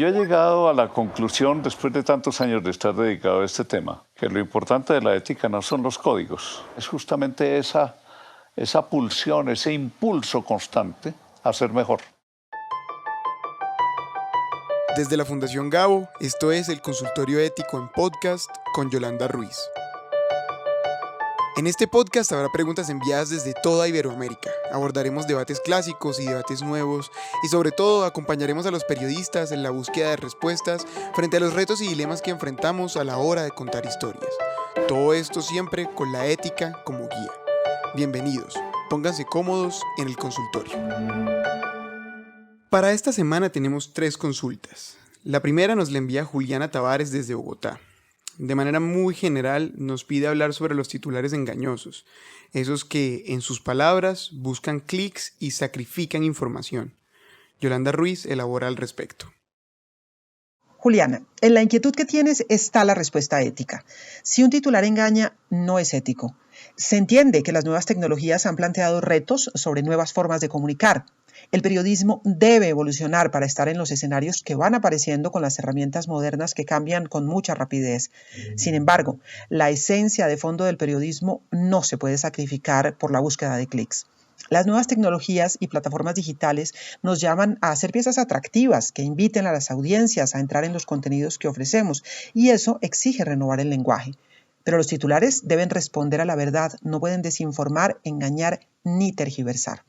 Yo he llegado a la conclusión, después de tantos años de estar dedicado a este tema, que lo importante de la ética no son los códigos, es justamente esa pulsión, ese impulso constante a ser mejor. Desde la Fundación Gabo, esto es el Consultorio Ético en Podcast con Yolanda Ruiz. En este podcast habrá preguntas enviadas desde toda Iberoamérica. Abordaremos debates clásicos y debates nuevos y sobre todo acompañaremos a los periodistas en la búsqueda de respuestas frente a los retos y dilemas que enfrentamos a la hora de contar historias. Todo esto siempre con la ética como guía. Bienvenidos, pónganse cómodos en el consultorio. Para esta semana tenemos 3 consultas. La primera nos la envía Juliana Tavares desde Bogotá. De manera muy general nos pide hablar sobre los titulares engañosos, esos que, en sus palabras, buscan clics y sacrifican información. Yolanda Ruiz elabora al respecto. Juliana, en la inquietud que tienes está la respuesta ética. Si un titular engaña, no es ético. Se entiende que las nuevas tecnologías han planteado retos sobre nuevas formas de comunicar. El periodismo debe evolucionar para estar en los escenarios que van apareciendo con las herramientas modernas que cambian con mucha rapidez. Sin embargo, la esencia de fondo del periodismo no se puede sacrificar por la búsqueda de clics. Las nuevas tecnologías y plataformas digitales nos llaman a hacer piezas atractivas que inviten a las audiencias a entrar en los contenidos que ofrecemos, y eso exige renovar el lenguaje. Pero los titulares deben responder a la verdad, no pueden desinformar, engañar ni tergiversar.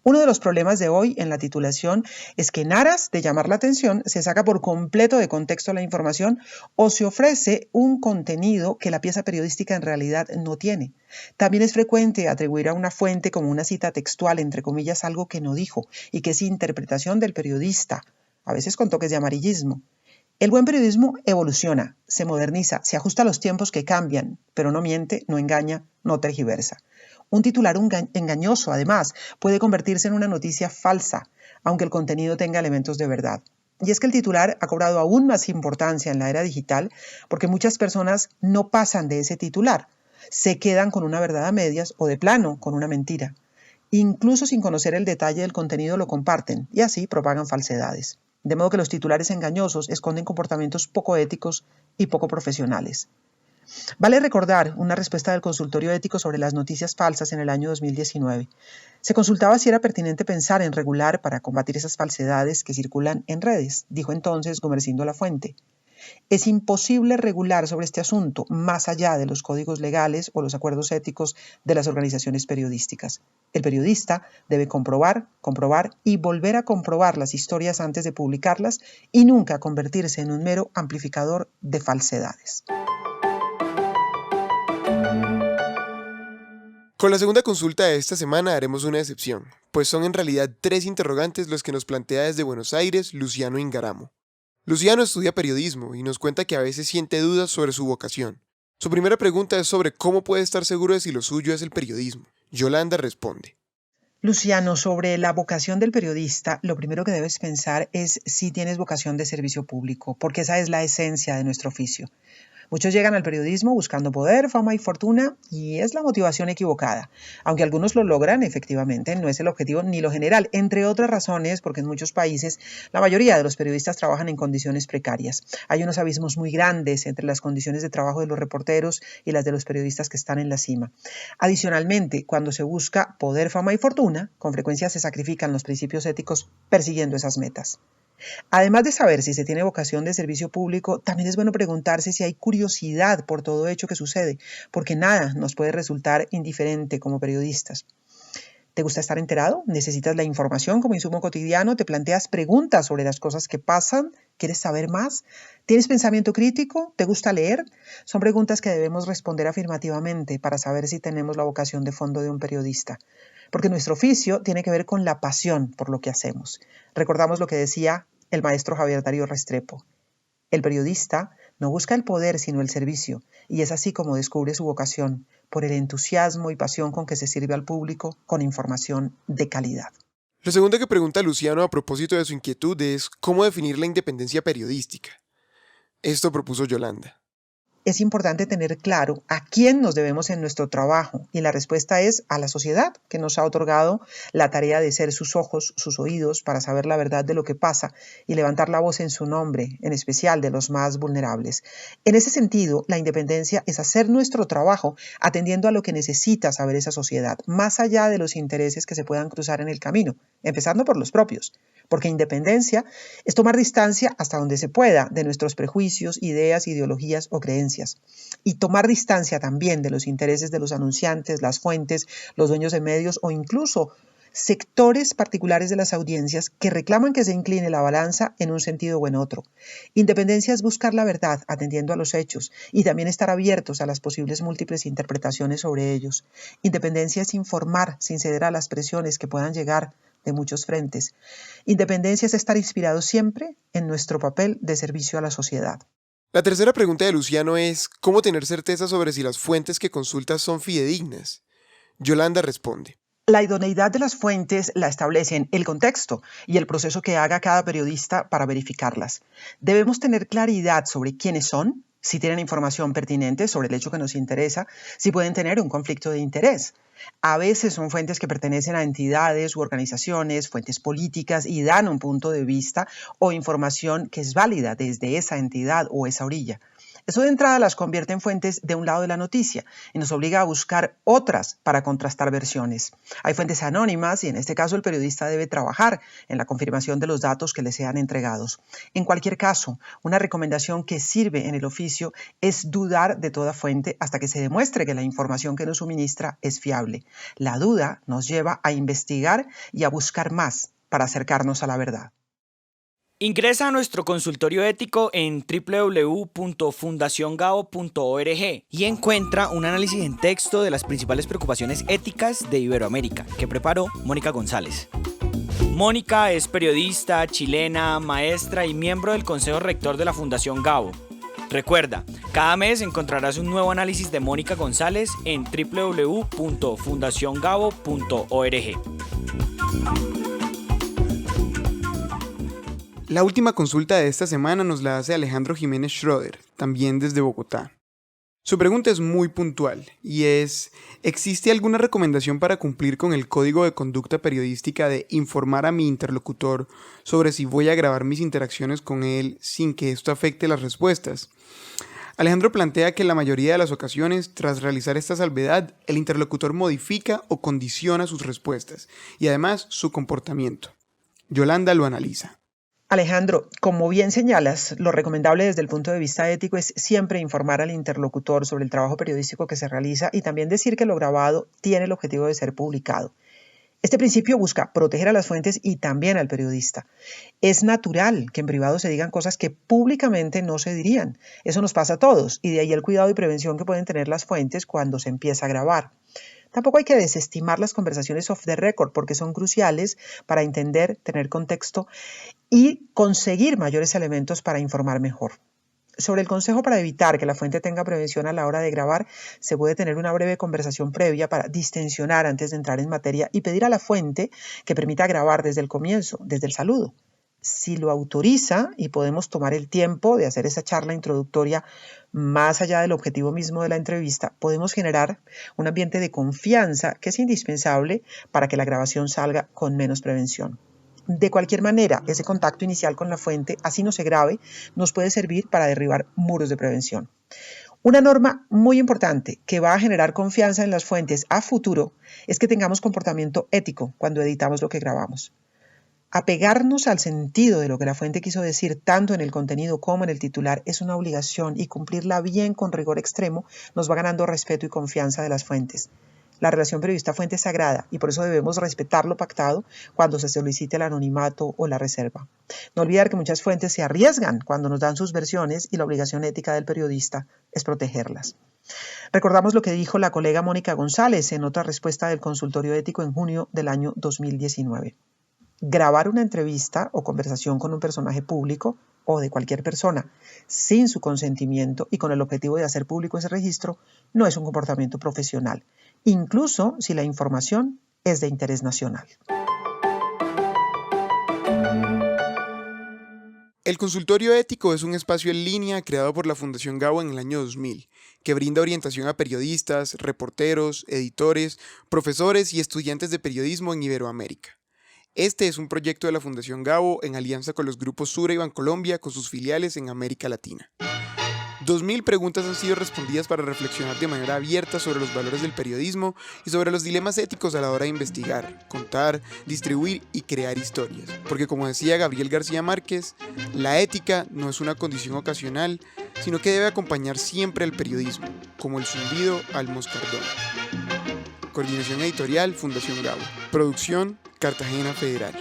Uno de los problemas de hoy en la titulación es que en aras de llamar la atención se saca por completo de contexto la información o se ofrece un contenido que la pieza periodística en realidad no tiene. También es frecuente atribuir a una fuente como una cita textual, entre comillas, algo que no dijo y que es interpretación del periodista, a veces con toques de amarillismo. El buen periodismo evoluciona, se moderniza, se ajusta a los tiempos que cambian, pero no miente, no engaña, no tergiversa. Un titular engañoso, además, puede convertirse en una noticia falsa, aunque el contenido tenga elementos de verdad. Y es que el titular ha cobrado aún más importancia en la era digital porque muchas personas no pasan de ese titular, se quedan con una verdad a medias o de plano con una mentira. Incluso sin conocer el detalle del contenido lo comparten y así propagan falsedades. De modo que los titulares engañosos esconden comportamientos poco éticos y poco profesionales. Vale recordar una respuesta del consultorio ético sobre las noticias falsas en el año 2019. Se consultaba si era pertinente pensar en regular para combatir esas falsedades que circulan en redes, dijo entonces Gumersindo Lafuente. Es imposible regular sobre este asunto más allá de los códigos legales o los acuerdos éticos de las organizaciones periodísticas. El periodista debe comprobar y volver a comprobar las historias antes de publicarlas y nunca convertirse en un mero amplificador de falsedades. Con la segunda consulta de esta semana haremos una excepción, pues son en realidad 3 interrogantes los que nos plantea desde Buenos Aires Luciano Ingaramo. Luciano estudia periodismo y nos cuenta que a veces siente dudas sobre su vocación. Su primera pregunta es sobre cómo puede estar seguro de si lo suyo es el periodismo. Yolanda responde. Luciano, sobre la vocación del periodista, lo primero que debes pensar es si tienes vocación de servicio público, porque esa es la esencia de nuestro oficio. Muchos llegan al periodismo buscando poder, fama y fortuna, y es la motivación equivocada. Aunque algunos lo logran, efectivamente, no es el objetivo ni lo general, entre otras razones porque en muchos países la mayoría de los periodistas trabajan en condiciones precarias. Hay unos abismos muy grandes entre las condiciones de trabajo de los reporteros y las de los periodistas que están en la cima. Adicionalmente, cuando se busca poder, fama y fortuna, con frecuencia se sacrifican los principios éticos persiguiendo esas metas. Además de saber si se tiene vocación de servicio público, también es bueno preguntarse si hay curiosidad por todo hecho que sucede, porque nada nos puede resultar indiferente como periodistas. ¿Te gusta estar enterado? ¿Necesitas la información como insumo cotidiano? ¿Te planteas preguntas sobre las cosas que pasan? ¿Quieres saber más? ¿Tienes pensamiento crítico? ¿Te gusta leer? Son preguntas que debemos responder afirmativamente para saber si tenemos la vocación de fondo de un periodista. Porque nuestro oficio tiene que ver con la pasión por lo que hacemos. Recordamos lo que decía el maestro Javier Darío Restrepo. El periodista no busca el poder sino el servicio, y es así como descubre su vocación, por el entusiasmo y pasión con que se sirve al público con información de calidad. Lo segundo que pregunta Luciano a propósito de su inquietud es cómo definir la independencia periodística. Esto propuso Yolanda. es importante tener claro a quién nos debemos en nuestro trabajo y la respuesta es a la sociedad que nos ha otorgado la tarea de ser sus ojos, sus oídos para saber la verdad de lo que pasa y levantar la voz en su nombre, en especial de los más vulnerables. En ese sentido, la independencia es hacer nuestro trabajo atendiendo a lo que necesita saber esa sociedad, más allá de los intereses que se puedan cruzar en el camino, empezando por los propios. Porque independencia es tomar distancia hasta donde se pueda de nuestros prejuicios, ideas, ideologías o creencias. Y tomar distancia también de los intereses de los anunciantes, las fuentes, los dueños de medios o incluso sectores particulares de las audiencias que reclaman que se incline la balanza en un sentido o en otro. Independencia es buscar la verdad atendiendo a los hechos y también estar abiertos a las posibles múltiples interpretaciones sobre ellos. Independencia es informar sin ceder a las presiones que puedan llegar de muchos frentes. Independencia es estar inspirado siempre en nuestro papel de servicio a la sociedad. La tercera pregunta de Luciano es, ¿cómo tener certeza sobre si las fuentes que consultas son fidedignas? Yolanda responde. La idoneidad de las fuentes la establecen el contexto y el proceso que haga cada periodista para verificarlas. Debemos tener claridad sobre quiénes son, si tienen información pertinente sobre el hecho que nos interesa, si pueden tener un conflicto de interés. A veces son fuentes que pertenecen a entidades u organizaciones, fuentes políticas y dan un punto de vista o información que es válida desde esa entidad o esa orilla. Eso de entrada las convierte en fuentes de un lado de la noticia y nos obliga a buscar otras para contrastar versiones. Hay fuentes anónimas y en este caso el periodista debe trabajar en la confirmación de los datos que le sean entregados. En cualquier caso, una recomendación que sirve en el oficio es dudar de toda fuente hasta que se demuestre que la información que nos suministra es fiable. La duda nos lleva a investigar y a buscar más para acercarnos a la verdad. Ingresa a nuestro consultorio ético en www.fundaciongao.org y encuentra un análisis en texto de las principales preocupaciones éticas de Iberoamérica que preparó Mónica González. Mónica es periodista, chilena, maestra y miembro del Consejo Rector de la Fundación Gao. Recuerda, cada mes encontrarás un nuevo análisis de Mónica González en www.fundaciongao.org. La última consulta de esta semana nos la hace Alejandro Jiménez Schroeder, también desde Bogotá. Su pregunta es muy puntual y es, ¿existe alguna recomendación para cumplir con el código de conducta periodística de informar a mi interlocutor sobre si voy a grabar mis interacciones con él sin que esto afecte las respuestas? Alejandro plantea que en la mayoría de las ocasiones, tras realizar esta salvedad, el interlocutor modifica o condiciona sus respuestas y además su comportamiento. Yolanda lo analiza. Alejandro, como bien señalas, lo recomendable desde el punto de vista ético es siempre informar al interlocutor sobre el trabajo periodístico que se realiza y también decir que lo grabado tiene el objetivo de ser publicado. Este principio busca proteger a las fuentes y también al periodista. Es natural que en privado se digan cosas que públicamente no se dirían. Eso nos pasa a todos y de ahí el cuidado y prevención que pueden tener las fuentes cuando se empieza a grabar. Tampoco hay que desestimar las conversaciones off the record porque son cruciales para entender, tener contexto y conseguir mayores elementos para informar mejor. Sobre el consejo para evitar que la fuente tenga prevención a la hora de grabar, se puede tener una breve conversación previa para distensionar antes de entrar en materia y pedir a la fuente que permita grabar desde el comienzo, desde el saludo. Si lo autoriza y podemos tomar el tiempo de hacer esa charla introductoria más allá del objetivo mismo de la entrevista, podemos generar un ambiente de confianza que es indispensable para que la grabación salga con menos prevención. De cualquier manera, ese contacto inicial con la fuente, así no se grabe, nos puede servir para derribar muros de prevención. Una norma muy importante que va a generar confianza en las fuentes a futuro es que tengamos comportamiento ético cuando editamos lo que grabamos. Apegarnos al sentido de lo que la fuente quiso decir tanto en el contenido como en el titular es una obligación y cumplirla bien con rigor extremo nos va ganando respeto y confianza de las fuentes. La relación periodista-fuente es sagrada y por eso debemos respetar lo pactado cuando se solicite el anonimato o la reserva. No olvidar que muchas fuentes se arriesgan cuando nos dan sus versiones y la obligación ética del periodista es protegerlas. Recordamos lo que dijo la colega Mónica González en otra respuesta del consultorio ético en junio del año 2019. Grabar una entrevista o conversación con un personaje público o de cualquier persona sin su consentimiento y con el objetivo de hacer público ese registro no es un comportamiento profesional, incluso si la información es de interés nacional. El consultorio ético es un espacio en línea creado por la Fundación Gabo en el año 2000, que brinda orientación a periodistas, reporteros, editores, profesores y estudiantes de periodismo en Iberoamérica. Este es un proyecto de la Fundación Gabo en alianza con los grupos Sura y Bancolombia con sus filiales en América Latina. 2000 preguntas han sido respondidas para reflexionar de manera abierta sobre los valores del periodismo y sobre los dilemas éticos a la hora de investigar, contar, distribuir y crear historias. Porque como decía Gabriel García Márquez, la ética no es una condición ocasional, sino que debe acompañar siempre al periodismo, como el zumbido al moscardón. Coordinación editorial, Fundación Gabo. Producción, Cartagena Federal.